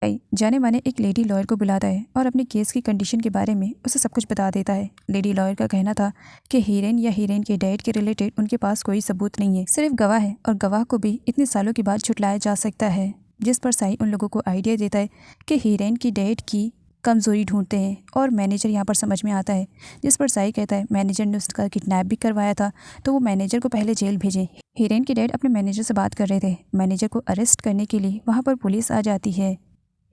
ताई जाने माने एक लेडी लॉयर को बुलाता है और अपने केस की कंडीशन के बारे में उसे सब कुछ बता देता है। लेडी लॉयर का कहना था कि हीरेन या हीरेन के डैड के रिलेटेड उनके पास कोई सबूत नहीं है, सिर्फ गवाह है और गवाह को भी इतने सालों के बाद छुटलाया जा सकता है। जिस पर साई उन लोगों को आइडिया देता है कि हीरेन की डैड की कमजोरी ढूंढते हैं और मैनेजर यहाँ पर समझ में आता है। जिस पर साई कहता है मैनेजर ने उसका किडनैप भी करवाया था तो वो मैनेजर को पहले जेल भेजें। हीरेन के डैड अपने मैनेजर से बात कर रहे थे। मैनेजर को अरेस्ट करने के लिए वहाँ पर पुलिस आ जाती है।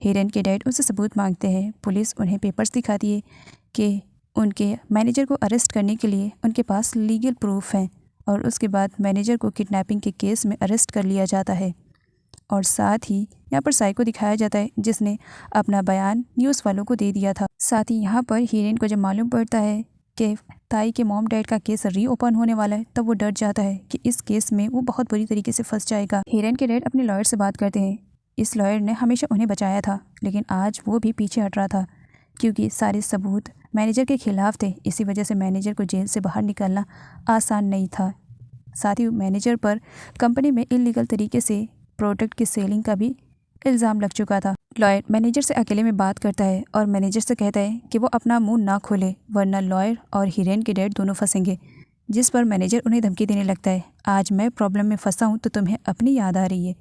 हीरेन के डैड उनसे सबूत मांगते हैं। पुलिस उन्हें पेपर्स दिखाती है कि उनके मैनेजर को अरेस्ट करने के लिए उनके पास लीगल प्रूफ हैं और उसके बाद मैनेजर को किडनैपिंग के केस में अरेस्ट कर लिया जाता है। और साथ ही यहाँ पर साई को दिखाया जाता है जिसने अपना बयान न्यूज़ वालों को दे दिया था। साथ ही यहाँ पर हीरेन को जब मालूम पड़ता है कि ताई के मॉम डैड का केस रीओपन होने वाला है तब वो डर जाता है कि इस केस में वो बहुत बुरी तरीके से फंस जाएगा। हीरेन के डैड अपने लॉयर से बात करते हैं। इस लॉयर ने हमेशा उन्हें बचाया था लेकिन आज वो भी पीछे हट रहा था क्योंकि सारे सबूत मैनेजर के खिलाफ थे। इसी वजह से मैनेजर को जेल से बाहर निकलना आसान नहीं था। साथ ही मैनेजर पर कंपनी में इलीगल तरीके से प्रोडक्ट की सेलिंग का भी इल्ज़ाम लग चुका था। लॉयर मैनेजर से अकेले में बात करता है और मैनेजर से कहता है कि वो अपना मुंह ना खोले वरना लॉयर और हीरेन के डैड दोनों फंसेंगे। जिस पर मैनेजर उन्हें धमकी देने लगता है, आज मैं प्रॉब्लम में फंसा हूँ तो तुम्हें अपनी याद आ रही है,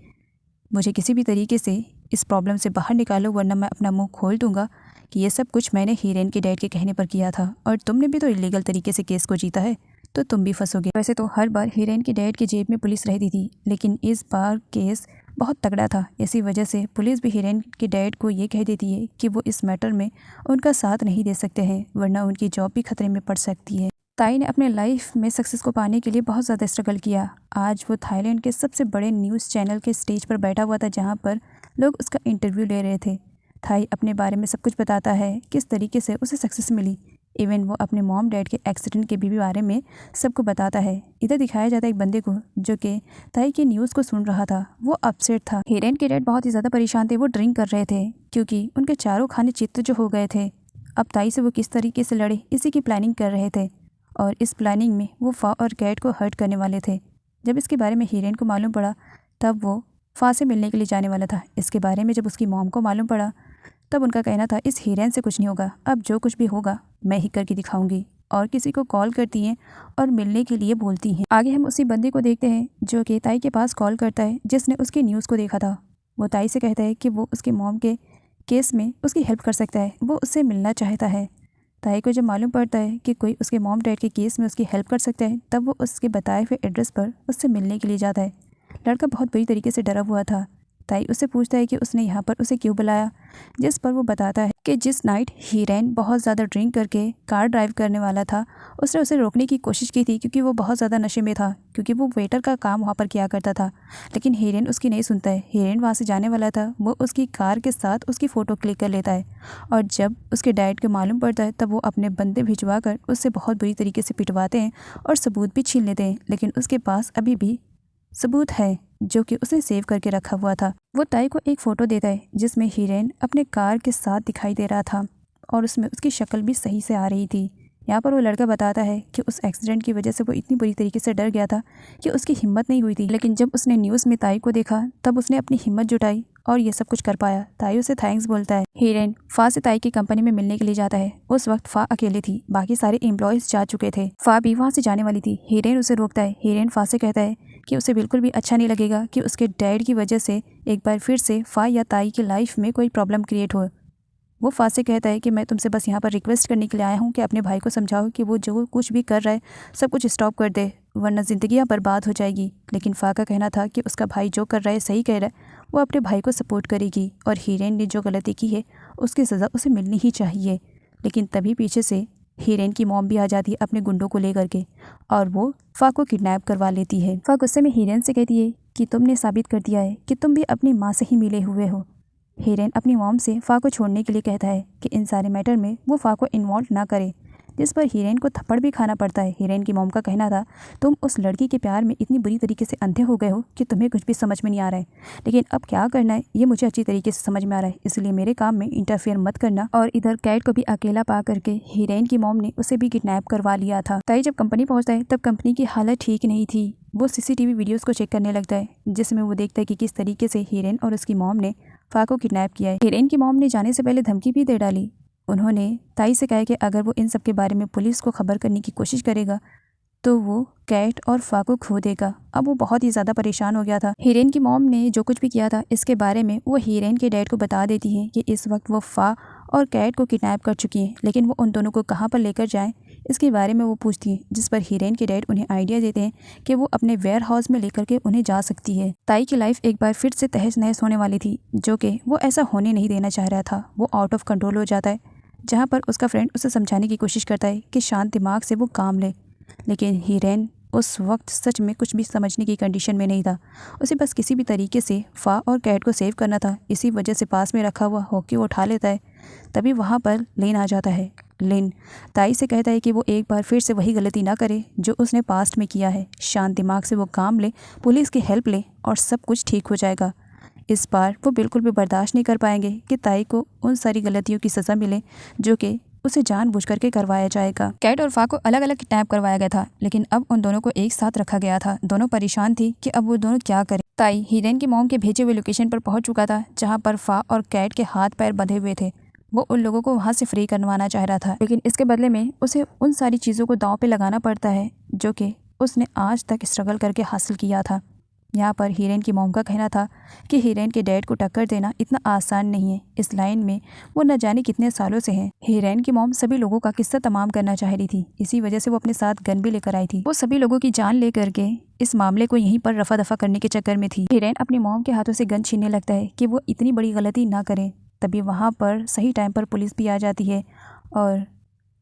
मुझे किसी भी तरीके से इस प्रॉब्लम से बाहर निकालो वरना मैं अपना मुंह खोल दूंगा कि ये सब कुछ मैंने हीरेन के डैड के कहने पर किया था और तुमने भी तो इलीगल तरीके से केस को जीता है तो तुम भी फंसोगे। वैसे तो हर बार हीरेन के डैड की जेब में पुलिस रहती थी लेकिन इस बार केस बहुत तगड़ा था। इसी वजह से पुलिस भी हीरेन के डैड को ये कह देती है कि वो इस मैटर में उनका साथ नहीं दे सकते हैं वरना उनकी जॉब भी खतरे में पड़ सकती है। ताई ने अपने लाइफ में सक्सेस को पाने के लिए बहुत ज़्यादा स्ट्रगल किया। आज वो थाईलैंड के सबसे बड़े न्यूज़ चैनल के स्टेज पर बैठा हुआ था जहाँ पर लोग उसका इंटरव्यू ले रहे थे। थाई अपने बारे में सब कुछ बताता है, किस तरीके से उसे सक्सेस मिली। इवन वो अपने मॉम डैड के एक्सीडेंट के भी बारे में सबको बताता है। इधर दिखाया जाता है एक बंदे को जो कि ताई की न्यूज़ को सुन रहा था। वो अपसेट था। हीरेन के डैड बहुत ही ज़्यादा परेशान थे। वो ड्रिंक कर रहे थे क्योंकि उनके चारों खाने चित्त जो हो गए थे। अब ताई से वो किस तरीके से लड़े इसी की प्लानिंग कर रहे थे और इस प्लानिंग में वो फा और कैट को हर्ट करने वाले थे। जब इसके बारे में हीरेन को मालूम पड़ा तब वो फा से मिलने के लिए जाने वाला था। इसके बारे में जब उसकी मॉम को मालूम पड़ा तब उनका कहना था इस हीरेन से कुछ नहीं होगा, अब जो कुछ भी होगा मैं ही करके दिखाऊंगी। और किसी को कॉल करती हैं और मिलने के लिए बोलती हैं। आगे हम उसी बंदे को देखते हैं जो कि ताई के पास कॉल करता है जिसने उसकी न्यूज़ को देखा था। वो ताई से कहता है कि वो उसके मॉम के केस में उसकी हेल्प कर सकता है, वो उससे मिलना चाहता है। ताई को जब मालूम पड़ता है कि कोई उसके मॉम डैड के केस में उसकी हेल्प कर सकता है तब वो उसके बताए हुए एड्रेस पर उससे मिलने के लिए जाता है। लड़का बहुत बुरी तरीके से डरा हुआ था। ताई उससे पूछता है कि उसने यहाँ पर उसे क्यों बुलाया, जिस पर वो बताता है कि जिस नाइट हीरेन बहुत ज़्यादा ड्रिंक करके कार ड्राइव करने वाला था उसने उसे रोकने की कोशिश की थी क्योंकि वो बहुत ज़्यादा नशे में था, क्योंकि वो वेटर का काम वहाँ पर किया करता था। लेकिन हीरेन उसकी नहीं सुनता है। हीरेन वहाँ से जाने वाला था, वो उसकी कार के साथ उसकी फ़ोटो क्लिक कर लेता है और जब उसके डैड को मालूम पड़ता है तब वो अपने बंदे भिजवा कर उससे बहुत बुरी तरीके से पिटवाते हैं और सबूत भी छीन लेते हैं। लेकिन उसके पास अभी भी सबूत है जो कि उसने सेव करके रखा हुआ था। वो ताई को एक फ़ोटो देता है जिसमें हीरेन अपने कार के साथ दिखाई दे रहा था और उसमें उसकी शक्ल भी सही से आ रही थी। यहाँ पर वो लड़का बताता है कि उस एक्सीडेंट की वजह से वो इतनी बुरी तरीके से डर गया था कि उसकी हिम्मत नहीं हुई थी, लेकिन जब उसने न्यूज़ में ताई को देखा तब उसने अपनी हिम्मत जुटाई और ये सब कुछ कर पाया। ताई उसे थैंक्स बोलता है। हीरेन फा से ताई की कंपनी में मिलने के लिए जाता है। उस वक्त फा अकेले थी, बाकी सारे एम्प्लॉयज़ जा चुके थे। फा भी वहाँ से जाने वाली थी। हीरेन उसे रोकता है। हीरेन फा से कहता है कि उसे बिल्कुल भी अच्छा नहीं लगेगा कि उसके डैड की वजह से एक बार फिर से फा या ताई की लाइफ में कोई प्रॉब्लम क्रिएट हो। वो फा से कहता है कि मैं तुमसे बस यहाँ पर रिक्वेस्ट करने के लिए आया हूँ कि अपने भाई को समझाओ कि वो जो कुछ भी कर रहा है सब कुछ स्टॉप कर दे वरना ज़िंदगियाँ बर्बाद हो जाएगी। लेकिन फा का कहना था कि उसका भाई जो कर रहा है सही कह रहा है, वो अपने भाई को सपोर्ट करेगी और हीरेन ने जो गलती की है उसकी सज़ा उसे मिलनी ही चाहिए। लेकिन तभी पीछे से हीरेन की मॉम भी आ जाती है अपने गुंडों को लेकर के और वो फा को किडनैप करवा लेती है। फा गुस्से में हीरेन से कहती है कि तुमने साबित कर दिया है कि तुम भी अपनी माँ से ही मिले हुए हो। हीरेन अपनी मॉम से फा को छोड़ने के लिए कहता है कि इन सारे मैटर में वो फा को इन्वॉल्व ना करे, जिस पर हीरेन को थप्पड़ भी खाना पड़ता है। हीरेन की मॉम का कहना था तुम उस लड़की के प्यार में इतनी बुरी तरीके से अंधे हो गए हो कि तुम्हें कुछ भी समझ में नहीं आ रहा है, लेकिन अब क्या करना है ये मुझे अच्छी तरीके से समझ में आ रहा है, इसलिए मेरे काम में इंटरफेयर मत करना। और इधर कैट को भी अकेला पा करके हीरेन की मॉम ने उसे भी किडनैप करवा लिया था। ताई जब कंपनी पहुँचता है तब कंपनी की हालत ठीक नहीं थी। वो CCTV वीडियोज़ को चेक करने लगता है जिसमें वो देखता है कि किस तरीके से हीरेन और उसकी मॉम ने फा को किडनैप किया है। हीरेन की मॉम ने जाने से पहले धमकी भी दे डाली। उन्होंने ताई से कहा कि अगर वो इन सब के बारे में पुलिस को खबर करने की कोशिश करेगा तो वो कैट और फा को खो देगा। अब वो बहुत ही ज़्यादा परेशान हो गया था। हीरेन की मॉम ने जो कुछ भी किया था इसके बारे में वो हीरेन के डैड को बता देती है कि इस वक्त वो फा और कैट को किडनैप कर चुकी हैं, लेकिन वो उन दोनों को कहाँ पर लेकर जाएं इसके बारे में वो पूछती है, जिस पर हीरेन के डैड उन्हें आइडिया देते हैं कि वो अपने वेयर हाउस में लेकर के उन्हें जा सकती है। ताई की लाइफ एक बार फिर से तहस नहस होने वाली थी, जो कि वो ऐसा होने नहीं देना चाह रहा था। वो आउट ऑफ कंट्रोल हो जाता है, जहाँ पर उसका फ्रेंड उसे समझाने की कोशिश करता है कि शांत दिमाग से वो काम ले, लेकिन हीरेन उस वक्त सच में कुछ भी समझने की कंडीशन में नहीं था। उसे बस किसी भी तरीके से फा और कैट को सेव करना था। इसी वजह से पास में रखा हुआ हॉकी वो उठा लेता है। तभी वहाँ पर लिन आ जाता है। लिन ताई से कहता है कि वो एक बार फिर से वही गलती ना करे जो उसने पास्ट में किया है। शांत दिमाग से वो काम ले, पुलिस की हेल्प ले और सब कुछ ठीक हो जाएगा। इस बार वो बिल्कुल भी बर्दाश्त नहीं कर पाएंगे कि ताई को उन सारी गलतियों की सज़ा मिले जो कि उसे जानबूझ करके करवाया जाएगा। कैट और फा को अलग अलग किडनैप करवाया गया था, लेकिन अब उन दोनों को एक साथ रखा गया था। दोनों परेशान थी कि अब वो दोनों क्या करें। ताई हीरेन की मॉम के भेजे हुए लोकेशन पर पहुंच चुका था, जहां पर फा और कैट के हाथ पैर बंधे हुए थे। वो उन लोगों को वहां से फ्री करवाना चाह रहा था, लेकिन इसके बदले में उसे उन सारी चीज़ों को दांव पे लगाना पड़ता है जो कि उसने आज तक स्ट्रगल करके हासिल किया था। यहाँ पर हीरेन की मॉम का कहना था कि हीरेन के डैड को टक्कर देना इतना आसान नहीं है। इस लाइन में वो न जाने कितने सालों से हैं। हीरेन की मॉम सभी लोगों का किस्सा तमाम करना चाह रही थी, इसी वजह से वो अपने साथ गन भी लेकर आई थी। वो सभी लोगों की जान लेकर के इस मामले को यहीं पर रफा दफा करने के चक्कर में थी। हीरेन अपनी मॉम के हाथों से गन छीनने लगता है कि वो इतनी बड़ी गलती ना करें। तभी वहाँ पर सही टाइम पर पुलिस भी आ जाती है और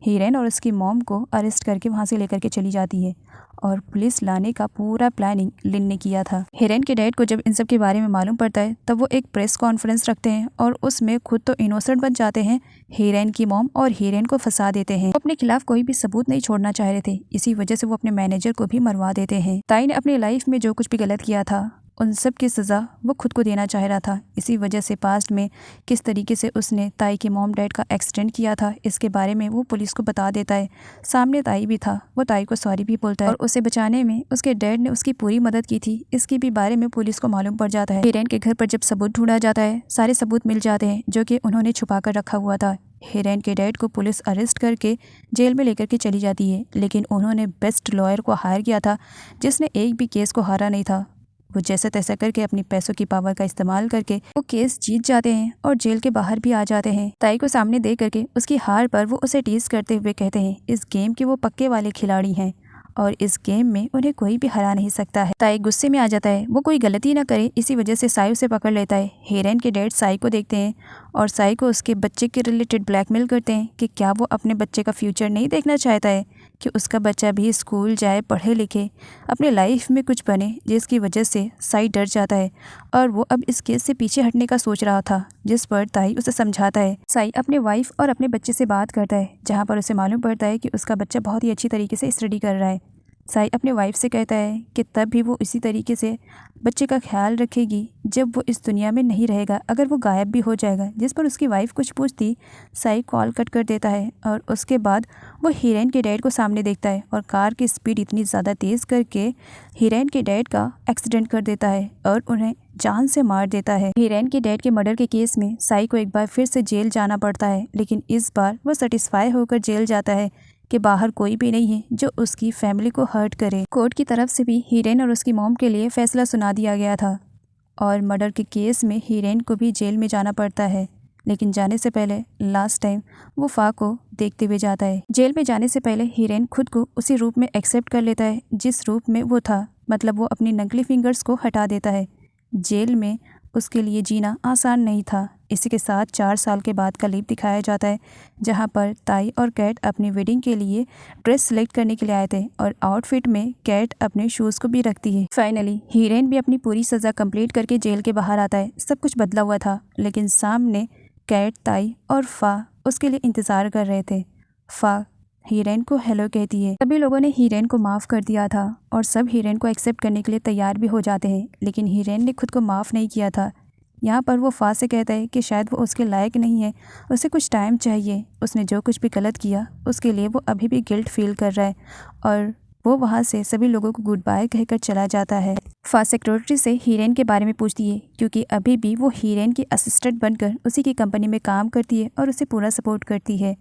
हीरेन और उसकी मॉम को अरेस्ट करके वहाँ से लेकर के चली जाती है। और पुलिस लाने का पूरा प्लानिंग लिन ने किया था। हीरेन के डैड को जब इन सब के बारे में मालूम पड़ता है तब वो एक प्रेस कॉन्फ्रेंस रखते हैं और उसमें खुद तो इनोसेंट बन जाते हैं हीरेन की मॉम और हीरेन को फंसा देते हैं। वो अपने खिलाफ कोई भी सबूत नहीं छोड़ना चाह रहे थे, इसी वजह से वो अपने मैनेजर को भी मरवा देते हैं। ताई ने अपनी लाइफ में जो कुछ भी गलत किया था उन सब की सज़ा वो खुद को देना चाह रहा था। इसी वजह से पास्ट में किस तरीके से उसने ताई के मॉम डैड का एक्सीडेंट किया था इसके बारे में वो पुलिस को बता देता है। सामने ताई भी था, वो ताई को सॉरी भी बोलता है और उसे बचाने में उसके डैड ने उसकी पूरी मदद की थी, इसके भी बारे में पुलिस को मालूम पड़ जाता है। हीरेन के घर पर जब सबूत ढूंढा जाता है, सारे सबूत मिल जाते हैं जो कि उन्होंने छुपा कर रखा हुआ था। हीरेन के डैड को पुलिस अरेस्ट करके जेल में लेकर के चली जाती है, लेकिन उन्होंने बेस्ट लॉयर को हायर किया था जिसने एक भी केस को हारा नहीं था। वो जैसे तैसा करके अपनी पैसों की पावर का इस्तेमाल करके वो केस जीत जाते हैं और जेल के बाहर भी आ जाते हैं। ताई को सामने देख करके उसकी हार पर वो उसे टीज करते हुए कहते हैं इस गेम के वो पक्के वाले खिलाड़ी हैं और इस गेम में उन्हें कोई भी हरा नहीं सकता है। ताई गुस्से में आ जाता है, वो कोई गलती ना करे, इसी वजह से साई उसे पकड़ लेता है। हीरेन के डैड साई को देखते हैं और साई को उसके बच्चे के रिलेटेड ब्लैकमेल करते हैं कि क्या वो अपने बच्चे का फ्यूचर नहीं देखना चाहता है कि उसका बच्चा भी स्कूल जाए, पढ़े लिखे, अपने लाइफ में कुछ बने, जिसकी वजह से साई डर जाता है और वो अब इस केस से पीछे हटने का सोच रहा था, जिस पर ताई उसे समझाता है। साई अपने वाइफ और अपने बच्चे से बात करता है, जहाँ पर उसे मालूम पड़ता है कि उसका बच्चा बहुत ही अच्छी तरीके से स्टडी कर रहा है। साई अपने वाइफ से कहता है कि तब भी वो इसी तरीके से बच्चे का ख्याल रखेगी जब वो इस दुनिया में नहीं रहेगा, अगर वो गायब भी हो जाएगा। जिस पर उसकी वाइफ कुछ पूछती, साई कॉल कट कर देता है और उसके बाद वो हीरेन के डैड को सामने देखता है और कार की स्पीड इतनी ज़्यादा तेज़ करके हीरेन के डैड का एक्सीडेंट कर देता है और उन्हें जान से मार देता है। हीरेन के डैड के मर्डर के केस में साई को एक बार फिर से जेल जाना पड़ता है, लेकिन इस बार वो सेटिस्फाई होकर जेल जाता है कि बाहर कोई भी नहीं है जो उसकी फैमिली को हर्ट करे। कोर्ट की तरफ से भी हीरेन और उसकी मॉम के लिए फैसला सुना दिया गया था और मर्डर के केस में हीरेन को भी जेल में जाना पड़ता है, लेकिन जाने से पहले लास्ट टाइम वो फा को देखते हुए जाता है। जेल में जाने से पहले हीरेन खुद को उसी रूप में एक्सेप्ट कर लेता है जिस रूप में वो था, मतलब वो अपनी नकली फिंगर्स को हटा देता है। जेल में उसके लिए जीना आसान नहीं था। इसी के साथ 4 साल के बाद का लीप दिखाया जाता है, जहां पर ताई और कैट अपनी वेडिंग के लिए ड्रेस सेलेक्ट करने के लिए आए थे और आउटफिट में कैट अपने शूज़ को भी रखती है। फाइनली हीरेन भी अपनी पूरी सज़ा कंप्लीट करके जेल के बाहर आता है। सब कुछ बदला हुआ था, लेकिन सामने कैट, ताई और फा उसके लिए इंतज़ार कर रहे थे। फा हीरेन को हेलो कहती है। सभी लोगों ने हीरेन को माफ़ कर दिया था और सब हीरेन को एक्सेप्ट करने के लिए तैयार भी हो जाते हैं, लेकिन हीरेन ने खुद को माफ़ नहीं किया था। यहाँ पर वो फा से कहता है कि शायद वो उसके लायक नहीं है, उसे कुछ टाइम चाहिए। उसने जो कुछ भी गलत किया उसके लिए वो अभी भी गिल्ट फील कर रहा है और वो वहाँ से सभी लोगों को गुड बाय कहकर चला जाता है। फा सेक्रेटरी से हीरेन के बारे में पूछती है क्योंकि अभी भी वो हीरेन की असिस्टेंट बनकर उसी की कंपनी में काम करती है और उसे पूरा सपोर्ट करती है।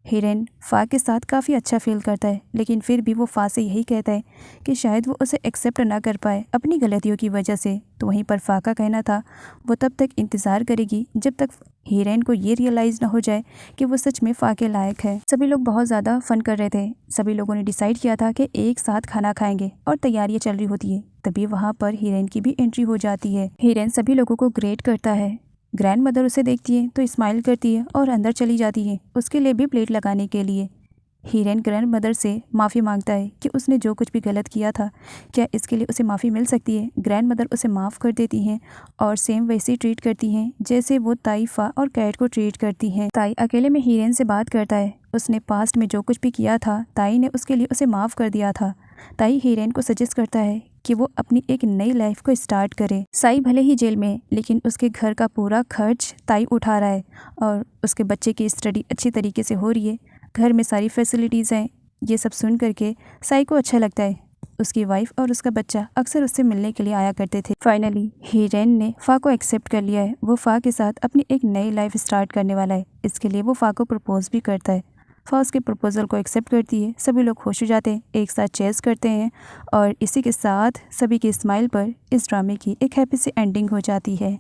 हीरेन फा के साथ काफ़ी अच्छा फील करता है, लेकिन फिर भी वो फा से यही कहता है कि शायद वो उसे एक्सेप्ट ना कर पाए अपनी गलतियों की वजह से। तो वहीं पर फा का कहना था वो तब तक इंतज़ार करेगी जब तक हीरेन को ये रियलाइज़ ना हो जाए कि वो सच में फा के लायक है। सभी लोग बहुत ज़्यादा फन कर रहे थे। सभी लोगों ने डिसाइड किया था कि एक साथ खाना खाएंगे और तैयारियां चल रही होती है। तभी वहाँ पर हीरेन की भी एंट्री हो जाती है। हीरेन सभी लोगों को ग्रेट करता है। ग्रैंड मदर उसे देखती है तो स्माइल करती है और अंदर चली जाती है उसके लिए भी प्लेट लगाने के लिए। हीरेन ग्रैंड मदर से माफ़ी मांगता है कि उसने जो कुछ भी गलत किया था, क्या इसके लिए उसे माफ़ी मिल सकती है। ग्रैंड मदर उसे माफ़ कर देती हैं और सेम वैसे ही ट्रीट करती हैं जैसे वो ताई, फा और कैट को ट्रीट करती हैं। ताई अकेले में हीरेन से बात करता है। उसने पास्ट में जो कुछ भी किया था ताई ने उसके लिए उसे माफ़ कर दिया था। ताई हीरेन को सजेस्ट करता है कि वो अपनी एक नई लाइफ को स्टार्ट करे। साई भले ही जेल में है, लेकिन उसके घर का पूरा खर्च ताई उठा रहा है और उसके बच्चे की स्टडी अच्छी तरीके से हो रही है। घर में सारी फैसिलिटीज़ हैं। ये सब सुन करके साई को अच्छा लगता है। उसकी वाइफ और उसका बच्चा अक्सर उससे मिलने के लिए आया करते थे। फाइनली हीरेन ने फा को एक्सेप्ट कर लिया है। वो फा के साथ अपनी एक नई लाइफ स्टार्ट करने वाला है। इसके लिए वो फा को प्रपोज भी करता है। फा उसके प्रपोजल को एक्सेप्ट करती है। सभी लोग खुश हो जाते हैं, एक साथ चेस करते हैं और इसी के साथ सभी की स्माइल पर इस ड्रामे की एक हैप्पी सी एंडिंग हो जाती है।